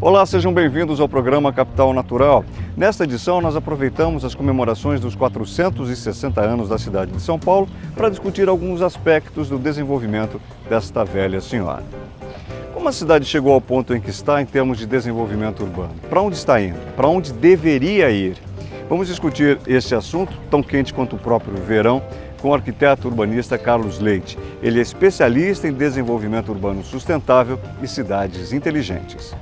Olá, sejam bem-vindos ao programa Capital Natural. Nesta edição, nós aproveitamos as comemorações dos 460 anos da cidade de São Paulo para discutir alguns aspectos do desenvolvimento desta velha senhora. Como a cidade chegou ao ponto em que está em termos de desenvolvimento urbano? Para onde está indo? Para onde deveria ir? Vamos discutir este assunto, tão quente quanto o próprio verão, com o arquiteto urbanista Carlos Leite. Ele é especialista em desenvolvimento urbano sustentável e cidades inteligentes.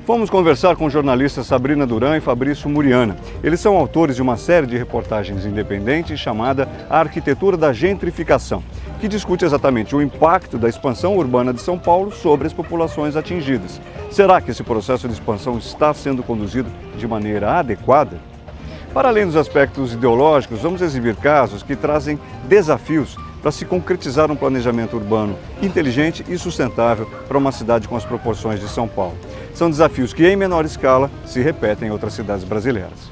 Fomos conversar com os jornalistas Sabrina Duran e Fabrício Muriana. Eles são autores de uma série de reportagens independentes chamada A Arquitetura da Gentrificação, que discute exatamente o impacto da expansão urbana de São Paulo sobre as populações atingidas. Será que esse processo de expansão está sendo conduzido de maneira adequada? Para além dos aspectos ideológicos, vamos exibir casos que trazem desafios para se concretizar um planejamento urbano inteligente e sustentável para uma cidade com as proporções de São Paulo. São desafios que, em menor escala, se repetem em outras cidades brasileiras.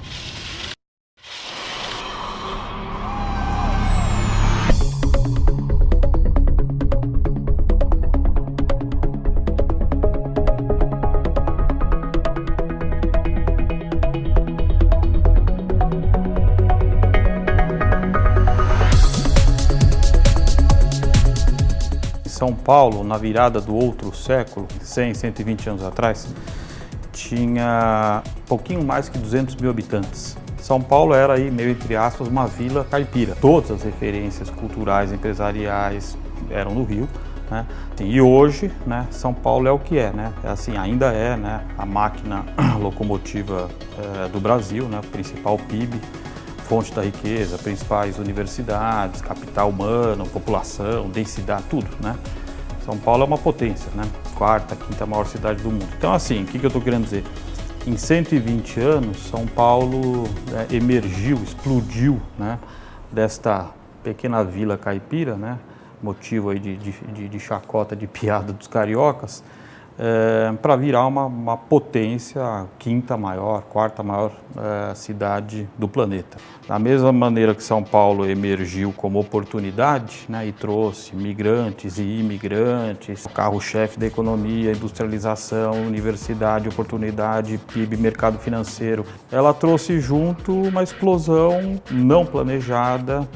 São Paulo, na virada do outro século, 100, 120 anos atrás, tinha pouquinho mais que 200 mil habitantes. São Paulo era aí, meio entre aspas, uma vila caipira. Todas as referências culturais, empresariais eram no Rio, né? E hoje, né, São Paulo é o que é, né? Assim, ainda é, né, a máquina locomotiva do Brasil, né, o principal PIB, fonte da riqueza, principais universidades, capital humano, população, densidade, tudo, né? São Paulo é uma potência, né? Quarta, quinta maior cidade do mundo. Então, assim, o que eu estou querendo dizer? Em 120 anos, São Paulo emergiu, explodiu, né? Desta pequena vila caipira, né? Motivo aí de chacota, de piada dos cariocas, para virar uma potência, quinta maior, quarta maior cidade do planeta. Da mesma maneira que São Paulo emergiu como oportunidade, né, e trouxe migrantes e imigrantes, carro-chefe da economia, industrialização, universidade, oportunidade, PIB, mercado financeiro, ela trouxe junto uma explosão não planejada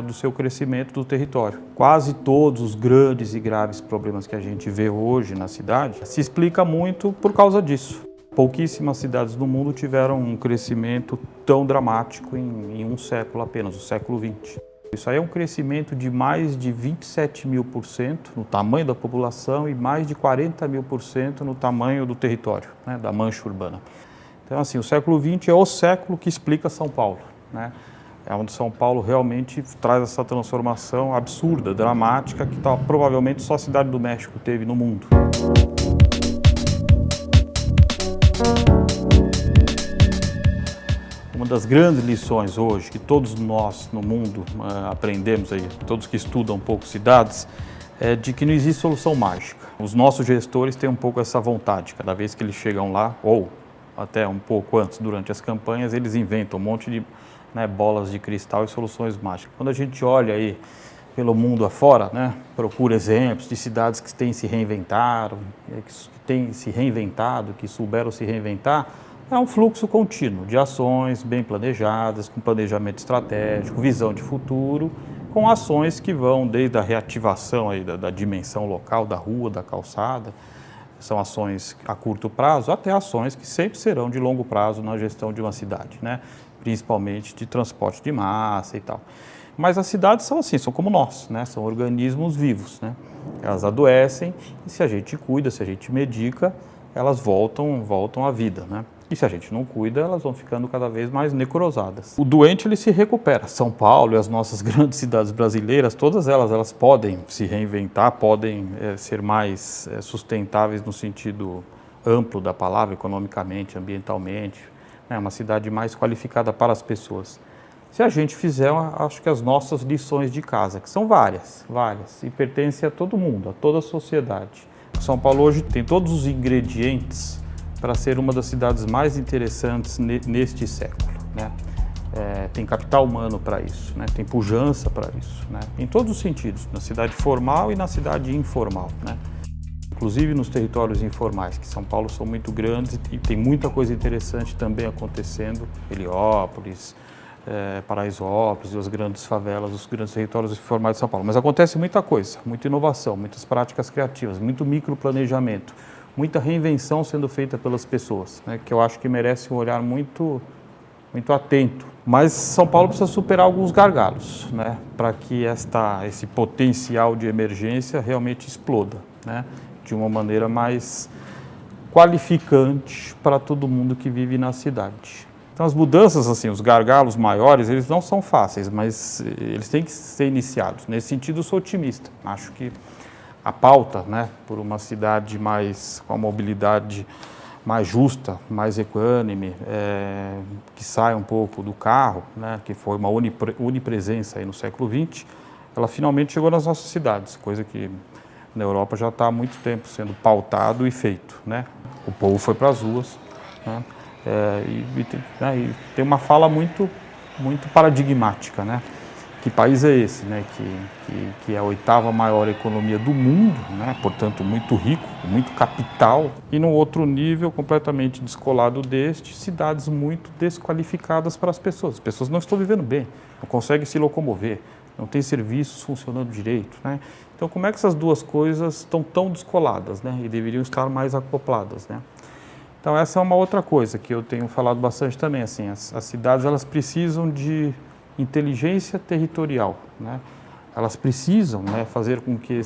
do seu crescimento do território. Quase todos os grandes e graves problemas que a gente vê hoje na cidade se explica muito por causa disso. Pouquíssimas cidades do mundo tiveram um crescimento tão dramático em um século apenas, o século XX. Isso aí é um crescimento de mais de 27.000% no tamanho da população e mais de 40.000% no tamanho do território, né, da mancha urbana. Então, assim, o século XX é o século que explica São Paulo, né? É onde São Paulo realmente traz essa transformação absurda, dramática, que provavelmente só a Cidade do México teve no mundo. Uma das grandes lições hoje que todos nós no mundo aprendemos, aí, todos que estudam um pouco cidades, é de que não existe solução mágica. Os nossos gestores têm um pouco essa vontade, cada vez que eles chegam lá, ou até um pouco antes, durante as campanhas, eles inventam um monte de bolas de cristal e soluções mágicas. Quando a gente olha aí pelo mundo afora, né, procura exemplos de cidades que têm se reinventado, que souberam se reinventar, é um fluxo contínuo de ações bem planejadas, com planejamento estratégico, visão de futuro, com ações que vão desde a reativação aí da dimensão local, da rua, da calçada, são ações a curto prazo, até ações que sempre serão de longo prazo na gestão de uma cidade, né? Principalmente de transporte de massa e tal. Mas as cidades são assim, são como nós, né? São organismos vivos, né? Elas adoecem e se a gente cuida, se a gente medica, elas voltam à vida, né? E se a gente não cuida, elas vão ficando cada vez mais necrosadas. O doente, ele se recupera. São Paulo e as nossas grandes cidades brasileiras, todas elas podem se reinventar, podem ser mais sustentáveis no sentido amplo da palavra, economicamente, ambientalmente, né? Uma cidade mais qualificada para as pessoas. Se a gente fizer, acho que as nossas lições de casa, que são várias, e pertencem a todo mundo, a toda a sociedade. São Paulo hoje tem todos os ingredientes para ser uma das cidades mais interessantes neste século, né? Tem capital humano para isso, né? Tem pujança para isso, né? Em todos os sentidos, na cidade formal e na cidade informal, né? inclusive nos territórios informais, que São Paulo são muito grandes e tem muita coisa interessante também acontecendo, Heliópolis, Paraisópolis, as grandes favelas, os grandes territórios informais de São Paulo. Mas acontece muita coisa, muita inovação, muitas práticas criativas, muito microplanejamento, muita reinvenção sendo feita pelas pessoas, né, que eu acho que merece um olhar muito atento. Mas São Paulo precisa superar alguns gargalos, né, para que esse potencial de emergência realmente exploda, né, de uma maneira mais qualificante para todo mundo que vive na cidade. Então as mudanças, assim, os gargalos maiores, eles não são fáceis, mas eles têm que ser iniciados. Nesse sentido, eu sou otimista. Acho que a pauta, né, por uma cidade com a mobilidade mais justa, mais equânime, que sai um pouco do carro, né, que foi uma onipresença aí no século XX, ela finalmente chegou nas nossas cidades, coisa que na Europa já está há muito tempo sendo pautado e feito, né? O povo foi para as ruas, né? E tem uma fala muito paradigmática, né? Que país é esse, né? Que é a 8ª maior economia do mundo, né? Portanto, muito rico, muito capital, e num outro nível completamente descolado deste, cidades muito desqualificadas para as pessoas. As pessoas não estão vivendo bem, não conseguem se locomover, não tem serviços funcionando direito, né? Então, como é que essas duas coisas estão tão descoladas, né? E deveriam estar mais acopladas, né? Então, essa é uma outra coisa que eu tenho falado bastante também, assim, as cidades, elas precisam de inteligência territorial, né? Elas precisam, né, fazer com que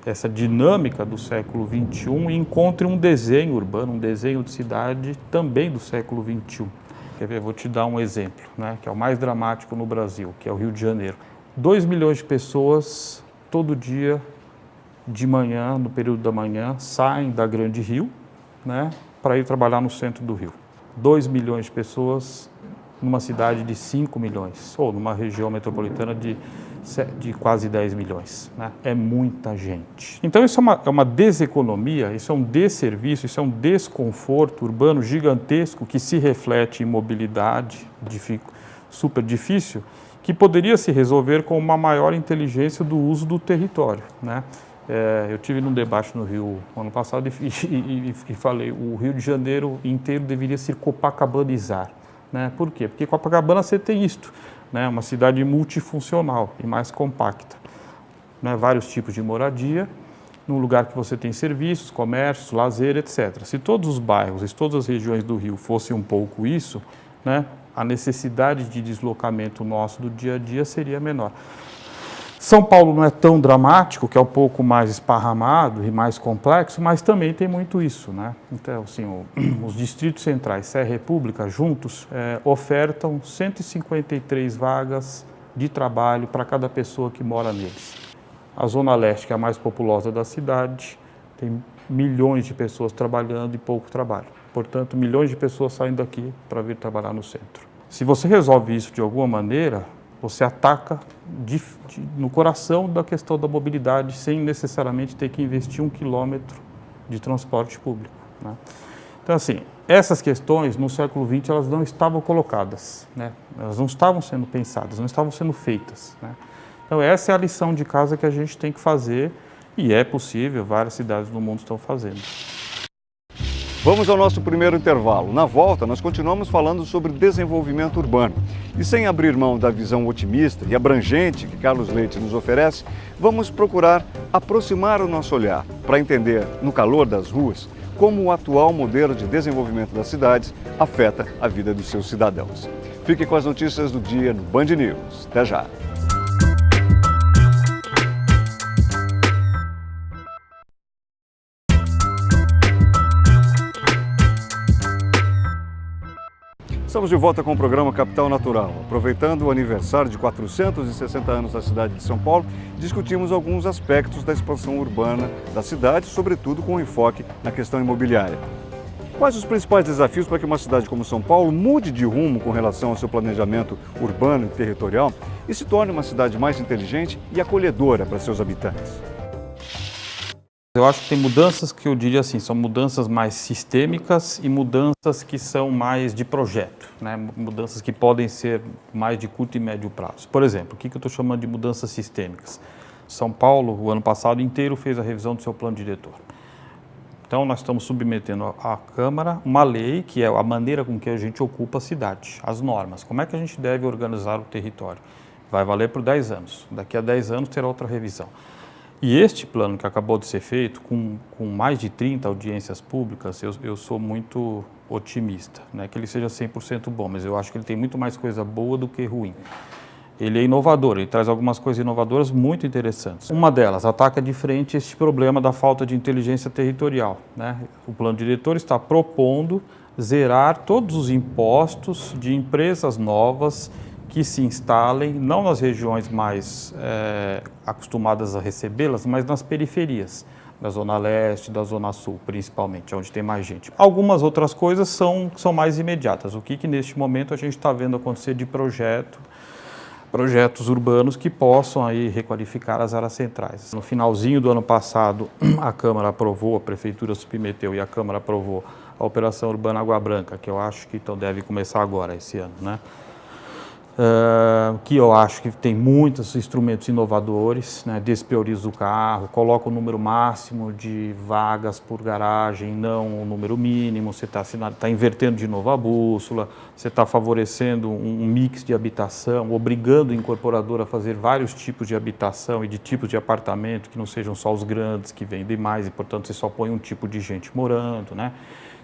essa dinâmica do século XXI encontre um desenho urbano, um desenho de cidade também do século XXI. Quer ver? Vou te dar um exemplo, né, que é o mais dramático no Brasil, que é o Rio de Janeiro. 2 milhões de pessoas todo dia de manhã, no período da manhã, saem da Grande Rio, né, para ir trabalhar no centro do Rio. 2 milhões de pessoas numa cidade de 5 milhões, ou numa região metropolitana de quase 10 milhões. Né? É muita gente. Então isso é uma deseconomia, isso é um desserviço, isso é um desconforto urbano gigantesco que se reflete em mobilidade super difícil, que poderia se resolver com uma maior inteligência do uso do território. Né? Eu tive num debate no Rio ano passado e falei, o Rio de Janeiro inteiro deveria se copacabanizar. Né? Por quê? Porque Copacabana você tem isto, né? Uma cidade multifuncional e mais compacta. Né? Vários tipos de moradia, num lugar que você tem serviços, comércios, lazer, etc. Se todos os bairros, se todas as regiões do Rio fossem um pouco isso, né? A necessidade de deslocamento nosso do dia a dia seria menor. São Paulo não é tão dramático, que é um pouco mais esparramado e mais complexo, mas também tem muito isso, né? Então, assim, os distritos centrais, Sé e República, juntos, ofertam 153 vagas de trabalho para cada pessoa que mora neles. A Zona Leste, que é a mais populosa da cidade, tem milhões de pessoas trabalhando e pouco trabalho. Portanto, milhões de pessoas saindo daqui para vir trabalhar no centro. Se você resolve isso de alguma maneira, você ataca no coração da questão da mobilidade sem necessariamente ter que investir 1 quilômetro de transporte público. Né? Então, assim, essas questões no século XX elas não estavam colocadas, né? Elas não estavam sendo pensadas, não estavam sendo feitas. Né? Então, essa é a lição de casa que a gente tem que fazer e é possível, várias cidades do mundo estão fazendo. Vamos ao nosso primeiro intervalo. Na volta, nós continuamos falando sobre desenvolvimento urbano. E sem abrir mão da visão otimista e abrangente que Carlos Leite nos oferece, vamos procurar aproximar o nosso olhar para entender, no calor das ruas, como o atual modelo de desenvolvimento das cidades afeta a vida dos seus cidadãos. Fique com as notícias do dia no Band News. Até já! Estamos de volta com o programa Capital Natural. Aproveitando o aniversário de 460 anos da cidade de São Paulo, discutimos alguns aspectos da expansão urbana da cidade, sobretudo com enfoque na questão imobiliária. Quais os principais desafios para que uma cidade como São Paulo mude de rumo com relação ao seu planejamento urbano e territorial e se torne uma cidade mais inteligente e acolhedora para seus habitantes? Eu acho que tem mudanças que eu diria assim, são mudanças mais sistêmicas e mudanças que são mais de projeto, né? Mudanças que podem ser mais de curto e médio prazo. Por exemplo, o que eu estou chamando de mudanças sistêmicas? São Paulo, o ano passado inteiro, fez a revisão do seu plano diretor. Então, nós estamos submetendo à Câmara uma lei, que é a maneira com que a gente ocupa a cidade, as normas. Como é que a gente deve organizar o território? Vai valer por 10 anos. Daqui a 10 anos terá outra revisão. E este plano que acabou de ser feito, com mais de 30 audiências públicas, eu sou muito otimista. Não é que ele seja 100% bom, mas eu acho que ele tem muito mais coisa boa do que ruim. Ele é inovador, ele traz algumas coisas inovadoras muito interessantes. Uma delas, ataca de frente este problema da falta de inteligência territorial, né? O plano diretor está propondo zerar todos os impostos de empresas novas que se instalem, não nas regiões mais acostumadas a recebê-las, mas nas periferias, da Zona Leste, da Zona Sul, principalmente, onde tem mais gente. Algumas outras coisas são mais imediatas. O que neste momento a gente está vendo acontecer de projetos urbanos que possam aí requalificar as áreas centrais. No finalzinho do ano passado, a Câmara aprovou, a Prefeitura submeteu e a Câmara aprovou a Operação Urbana Água Branca, que eu acho que então deve começar agora, esse ano, né? Que eu acho que tem muitos instrumentos inovadores, né? Desprioriza o carro, coloca o número máximo de vagas por garagem, não o número mínimo, você está invertendo de novo a bússola, você está favorecendo um mix de habitação, obrigando o incorporador a fazer vários tipos de habitação e de tipos de apartamento, que não sejam só os grandes, que vendem mais, e portanto você só põe um tipo de gente morando, né?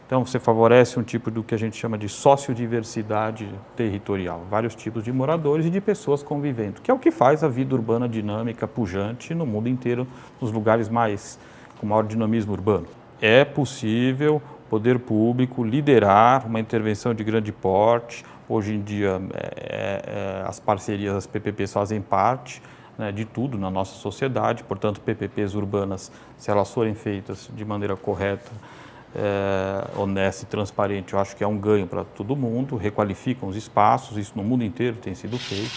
Então, você favorece um tipo do que a gente chama de sociodiversidade territorial, vários tipos de moradores e de pessoas convivendo, que é o que faz a vida urbana dinâmica, pujante no mundo inteiro, nos lugares com maior dinamismo urbano. É possível o poder público liderar uma intervenção de grande porte. Hoje em dia, as parcerias, as PPPs fazem parte, né, de tudo na nossa sociedade, portanto, PPPs urbanas, se elas forem feitas de maneira correta, honesta e transparente, eu acho que é um ganho para todo mundo, requalificam os espaços, isso no mundo inteiro tem sido feito.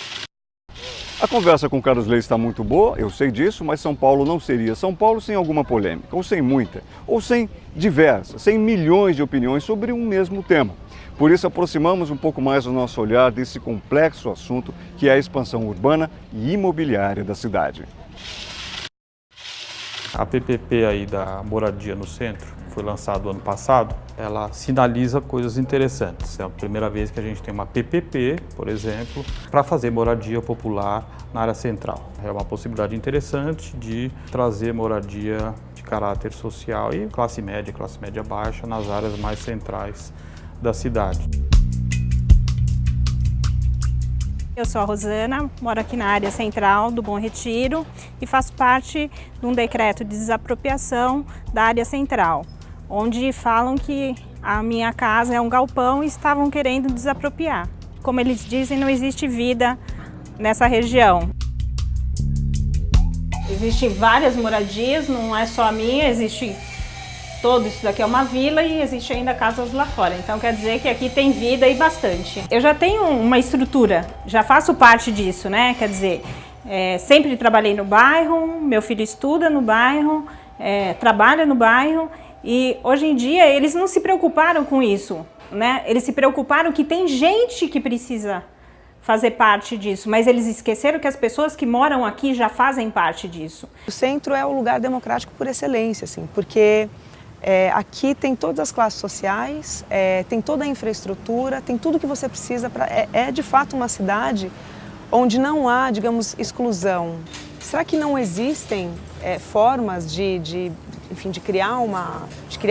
A conversa com o Carlos Leite está muito boa, eu sei disso, mas São Paulo não seria São Paulo sem alguma polêmica, ou sem muita, ou sem diversas, sem milhões de opiniões sobre um mesmo tema. Por isso aproximamos um pouco mais o nosso olhar desse complexo assunto que é a expansão urbana e imobiliária da cidade. A PPP aí da moradia no centro, foi lançado ano passado, ela sinaliza coisas interessantes. É a primeira vez que a gente tem uma PPP, por exemplo, para fazer moradia popular na área central. É uma possibilidade interessante de trazer moradia de caráter social e classe média baixa nas áreas mais centrais da cidade. Eu sou a Rosana, moro aqui na área central do Bom Retiro e faço parte de um decreto de desapropriação da área central, onde falam que a minha casa é um galpão e estavam querendo desapropriar. Como eles dizem, não existe vida nessa região. Existem várias moradias, não é só a minha, existe todo isso daqui é uma vila e existe ainda casas lá fora. Então quer dizer que aqui tem vida e bastante. Eu já tenho uma estrutura, já faço parte disso, né? Quer dizer, sempre trabalhei no bairro, meu filho estuda no bairro, trabalha no bairro e hoje em dia eles não se preocuparam com isso, né? Eles se preocuparam que tem gente que precisa fazer parte disso, mas eles esqueceram que as pessoas que moram aqui já fazem parte disso. O centro é o lugar democrático por excelência, assim, porque aqui tem todas as classes sociais, tem toda a infraestrutura, tem tudo que você precisa para... É de fato uma cidade onde não há, digamos, exclusão. Será que não existem formas de criar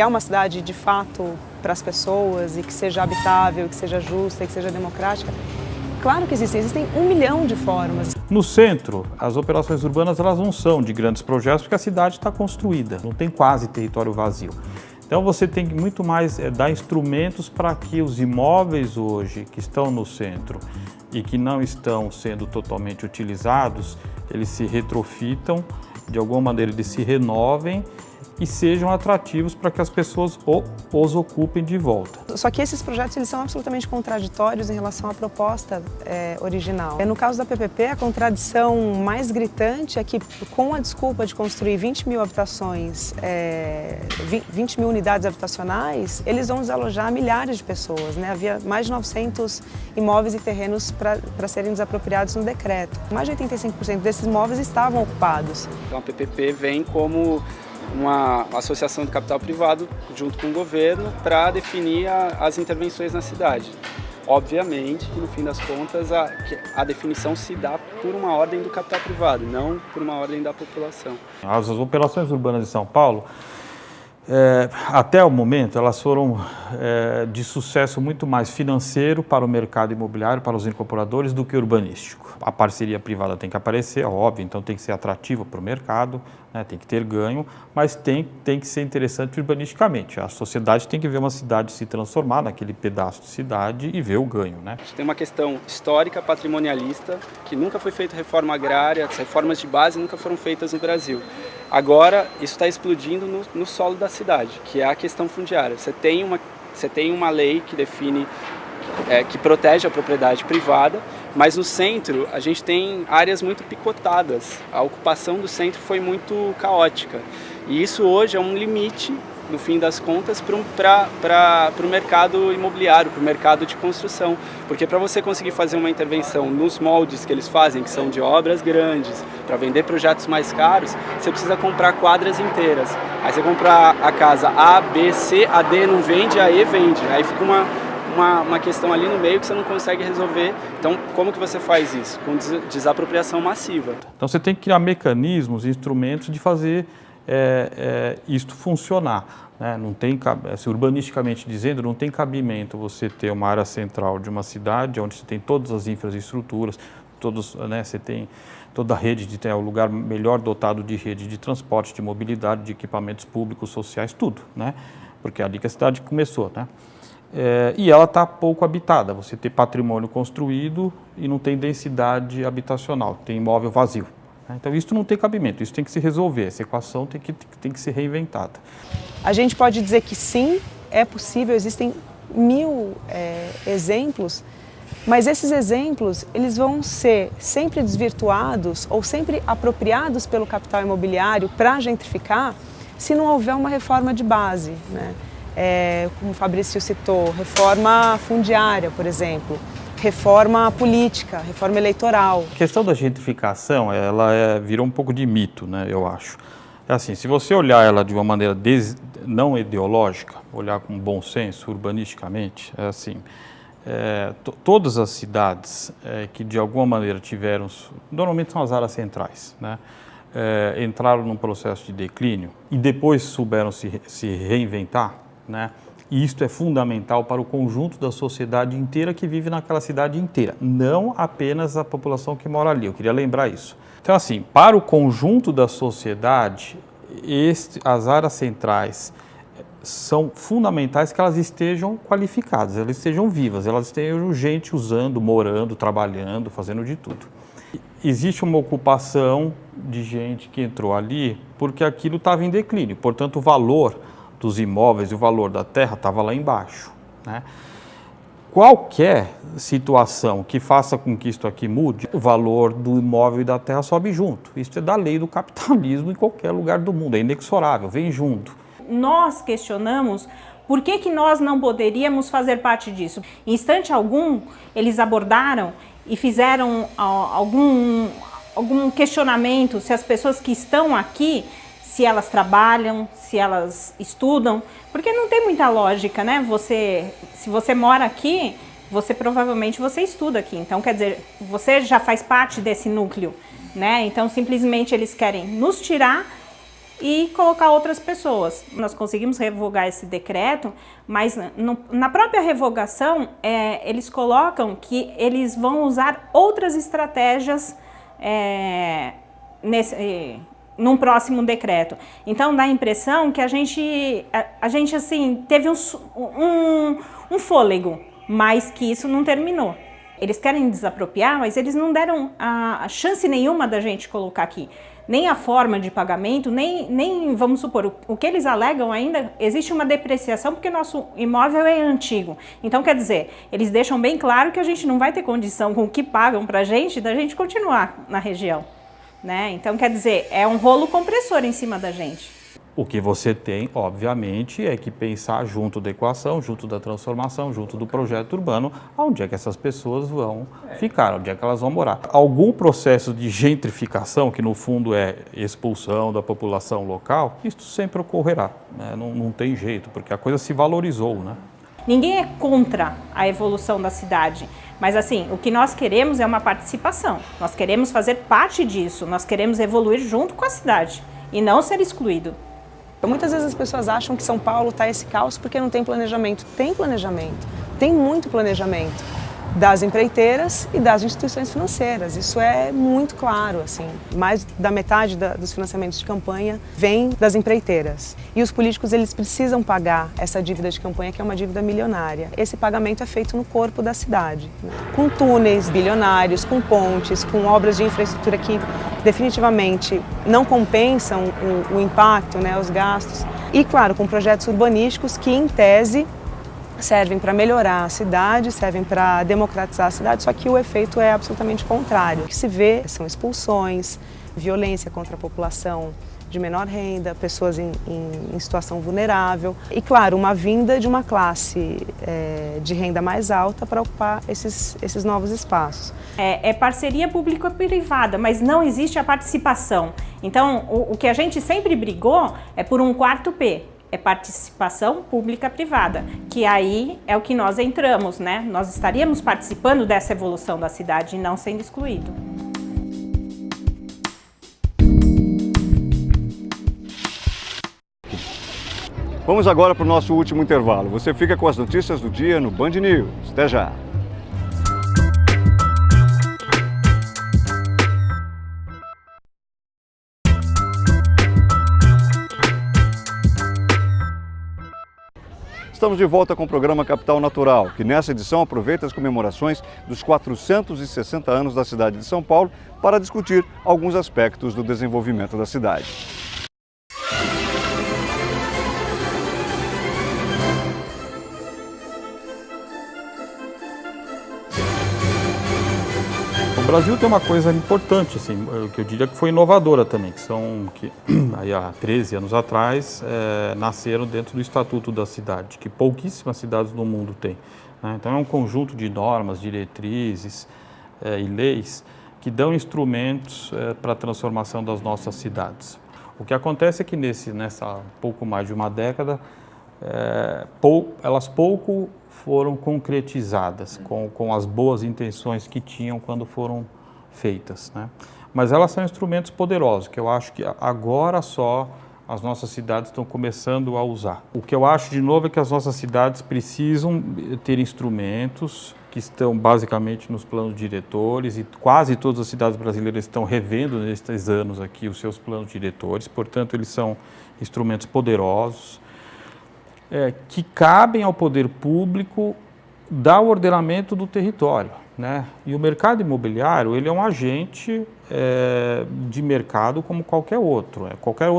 uma cidade de fato para as pessoas e que seja habitável, que seja justa e que seja democrática? Claro que existem 1 milhão de formas. No centro, as operações urbanas elas não são de grandes projetos porque a cidade está construída, não tem quase território vazio. Então você tem que muito mais dar instrumentos para que os imóveis hoje que estão no centro e que não estão sendo totalmente utilizados, eles se retrofitam, de alguma maneira eles se renovem e sejam atrativos para que as pessoas os ocupem de volta. Só que esses projetos eles são absolutamente contraditórios em relação à proposta original. No caso da PPP, a contradição mais gritante é que, com a desculpa de construir 20 mil habitações, 20 mil unidades habitacionais, eles vão desalojar milhares de pessoas, né? Havia mais de 900 imóveis e terrenos para serem desapropriados no decreto. Mais de 85% desses imóveis estavam ocupados. Então a PPP vem como uma associação de capital privado junto com o governo para definir as intervenções na cidade. Obviamente que no fim das contas a definição se dá por uma ordem do capital privado, não por uma ordem da população. As operações urbanas de São Paulo, até o momento, elas foram de sucesso muito mais financeiro para o mercado imobiliário, para os incorporadores, do que urbanístico. A parceria privada tem que aparecer, óbvio, então tem que ser atrativa para o mercado, né, tem que ter ganho, mas tem que ser interessante urbanisticamente. A sociedade tem que ver uma cidade se transformar naquele pedaço de cidade e ver o ganho, né? A gente tem uma questão histórica, patrimonialista, que nunca foi feita reforma agrária, as reformas de base nunca foram feitas no Brasil. Agora, isso está explodindo no solo da cidade, que é a questão fundiária. Você tem uma lei que define, que protege a propriedade privada, mas no centro a gente tem áreas muito picotadas. A ocupação do centro foi muito caótica. E isso hoje é um limite, no fim das contas, para o mercado imobiliário, para o mercado de construção. Porque para você conseguir fazer uma intervenção nos moldes que eles fazem, que são de obras grandes, para vender projetos mais caros, você precisa comprar quadras inteiras. Aí você compra a casa A, B, C, a D não vende, a E vende. Aí fica uma questão ali no meio que você não consegue resolver. Então, como que você faz isso? Com desapropriação massiva. Então, você tem que criar mecanismos, instrumentos de fazer isto funcionar. Né? Não tem, urbanisticamente dizendo, não tem cabimento você ter uma área central de uma cidade onde você tem todas as infraestruturas, você tem toda a rede, o lugar melhor dotado de rede de transporte, de mobilidade, de equipamentos públicos, sociais, tudo. Né? Porque é ali que a cidade começou. Né? E ela está pouco habitada. Você tem patrimônio construído e não tem densidade habitacional, tem imóvel vazio. Então, isso não tem cabimento, isso tem que se resolver, essa equação tem que ser reinventada. A gente pode dizer que sim, é possível, existem 1000 exemplos, mas esses exemplos eles vão ser sempre desvirtuados ou sempre apropriados pelo capital imobiliário para gentrificar se não houver uma reforma de base, né? Como o Fabrício citou, reforma fundiária, por exemplo. Reforma política, reforma eleitoral. A questão da gentrificação, ela virou um pouco de mito, né, eu acho. É assim, se você olhar ela de uma maneira não ideológica, olhar com bom senso, urbanisticamente, é assim, todas as cidades que de alguma maneira tiveram, normalmente são as áreas centrais, né, entraram num processo de declínio e depois souberam se reinventar, né, e isto é fundamental para o conjunto da sociedade inteira que vive naquela cidade inteira, não apenas a população que mora ali. Eu queria lembrar isso. Então, assim, para o conjunto da sociedade, as áreas centrais são fundamentais que elas estejam qualificadas, elas estejam vivas, elas estejam gente usando, morando, trabalhando, fazendo de tudo. Existe uma ocupação de gente que entrou ali porque aquilo estava em declínio, portanto, o valor dos imóveis e o valor da terra estava lá embaixo. Né? Qualquer situação que faça com que isso aqui mude, o valor do imóvel e da terra sobe junto. Isso é da lei do capitalismo em qualquer lugar do mundo, é inexorável, vem junto. Nós questionamos por que nós não poderíamos fazer parte disso. Em instante algum, eles abordaram e fizeram algum questionamento se as pessoas que estão aqui, se elas trabalham, se elas estudam, porque não tem muita lógica, né? Se você mora aqui, provavelmente você estuda aqui, então quer dizer, você já faz parte desse núcleo, né? Então simplesmente eles querem nos tirar e colocar outras pessoas. Nós conseguimos revogar esse decreto, mas na própria revogação eles colocam que eles vão usar outras estratégias num próximo decreto. Então dá a impressão que a gente assim teve um fôlego, mas que isso não terminou. Eles querem desapropriar, mas eles não deram a chance nenhuma da gente colocar aqui. Nem a forma de pagamento, nem vamos supor, o que eles alegam ainda, existe uma depreciação porque nosso imóvel é antigo. Então, quer dizer, eles deixam bem claro que a gente não vai ter condição com o que pagam pra gente, da gente continuar na região. Né? Então, quer dizer, é um rolo compressor em cima da gente. O que você tem, obviamente, é que pensar junto da equação, junto da transformação, junto do projeto urbano, onde é que essas pessoas vão ficar, onde é que elas vão morar. Algum processo de gentrificação, que no fundo é expulsão da população local, isso sempre ocorrerá, né? Não tem jeito, porque a coisa se valorizou, né? Ninguém é contra a evolução da cidade, mas assim, o que nós queremos é uma participação. Nós queremos fazer parte disso, nós queremos evoluir junto com a cidade e não ser excluído. Muitas vezes as pessoas acham que São Paulo está esse caos porque não tem planejamento. Tem planejamento, tem muito planejamento das empreiteiras e das instituições financeiras. Isso é muito claro, assim. Mais da metade dos financiamentos de campanha vem das empreiteiras. E os políticos, eles precisam pagar essa dívida de campanha, que é uma dívida milionária. Esse pagamento é feito no corpo da cidade, né? Com túneis bilionários, com pontes, com obras de infraestrutura que definitivamente não compensam o impacto, né, os gastos. E, claro, com projetos urbanísticos que, em tese, servem para melhorar a cidade, servem para democratizar a cidade, só que o efeito é absolutamente contrário. O que se vê são expulsões, violência contra a população de menor renda, pessoas em situação vulnerável e, claro, uma vinda de uma classe de renda mais alta para ocupar esses novos espaços. É parceria público-privada, mas não existe a participação. Então, o que a gente sempre brigou é por um quarto P. É participação pública-privada, que aí é o que nós entramos, né? Nós estaríamos participando dessa evolução da cidade e não sendo excluído. Vamos agora para o nosso último intervalo. Você fica com as notícias do dia no Band News. Até já! Estamos de volta com o programa Capital Natural, que nessa edição aproveita as comemorações dos 460 anos da cidade de São Paulo para discutir alguns aspectos do desenvolvimento da cidade. O Brasil tem uma coisa importante, assim, que eu diria que foi inovadora também, que aí há 13 anos atrás nasceram dentro do Estatuto da Cidade, que pouquíssimas cidades no mundo têm, né? Então é um conjunto de normas, diretrizes e leis que dão instrumentos para a transformação das nossas cidades. O que acontece é que nessa pouco mais de uma década, elas pouco foram concretizadas com as boas intenções que tinham quando foram feitas, né? Mas elas são instrumentos poderosos, que eu acho que agora só as nossas cidades estão começando a usar. O que eu acho, de novo, é que as nossas cidades precisam ter instrumentos que estão basicamente nos planos diretores, e quase todas as cidades brasileiras estão revendo nesses anos aqui os seus planos diretores, portanto, eles são instrumentos poderosos, que cabem ao poder público dar o ordenamento do território, né? E o mercado imobiliário, ele é um agente de mercado como qualquer outro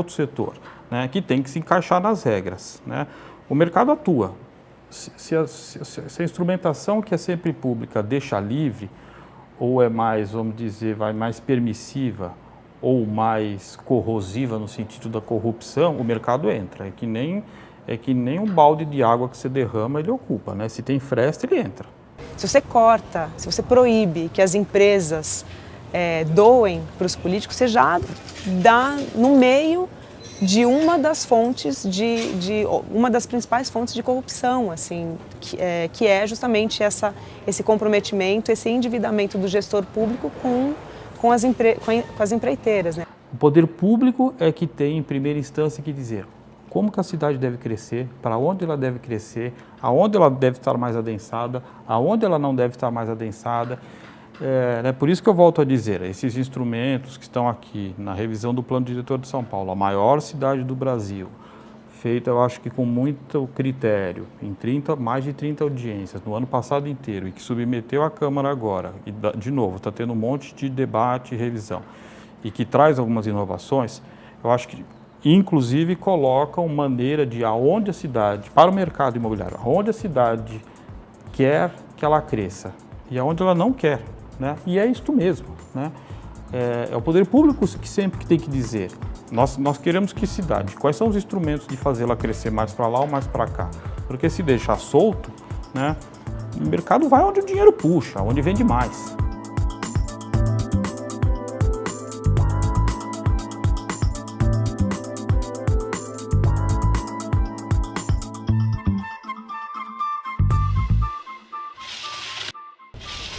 setor, né? Que tem que se encaixar nas regras, né? O mercado atua. Se a instrumentação, que é sempre pública, deixa livre, ou é mais, vamos dizer, vai mais permissiva ou mais corrosiva no sentido da corrupção, o mercado entra. É que nem um balde de água que você derrama, ele ocupa, né? Se tem fresta, ele entra. Se você corta, se você proíbe que as empresas doem para os políticos, você já dá no meio de uma das fontes, uma das principais fontes de corrupção, assim, que é justamente esse comprometimento, esse endividamento do gestor público com as empreiteiras, né? O poder público é que tem, em primeira instância, que dizer como que a cidade deve crescer, para onde ela deve crescer, aonde ela deve estar mais adensada, aonde ela não deve estar mais adensada. Por isso que eu volto a dizer, esses instrumentos que estão aqui na revisão do Plano Diretor de São Paulo, a maior cidade do Brasil, feita, eu acho que com muito critério, em mais de 30 audiências no ano passado inteiro, e que submeteu à Câmara agora, e de novo, está tendo um monte de debate e revisão, e que traz algumas inovações, eu acho que inclusive colocam maneira de aonde a cidade, para o mercado imobiliário, aonde a cidade quer que ela cresça e aonde ela não quer, né? E é isto mesmo, né? É o poder público que sempre tem que dizer Nós queremos que cidade? Quais são os instrumentos de fazê-la crescer mais para lá ou mais para cá? Porque se deixar solto, né, o mercado vai onde o dinheiro puxa, onde vende mais.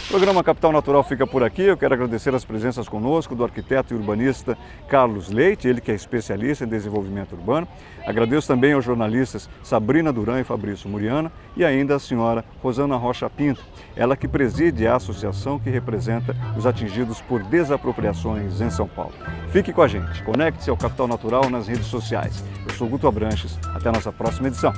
O programa Capital Natural fica por aqui. Eu quero agradecer as presenças conosco do arquiteto e urbanista Carlos Leite, ele que é especialista em desenvolvimento urbano. Agradeço também aos jornalistas Sabrina Duran e Fabrício Muriana e ainda a senhora Rosana Rocha Pinto, ela que preside a associação que representa os atingidos por desapropriações em São Paulo. Fique com a gente, conecte-se ao Capital Natural nas redes sociais. Eu sou Guto Abranches, até a nossa próxima edição.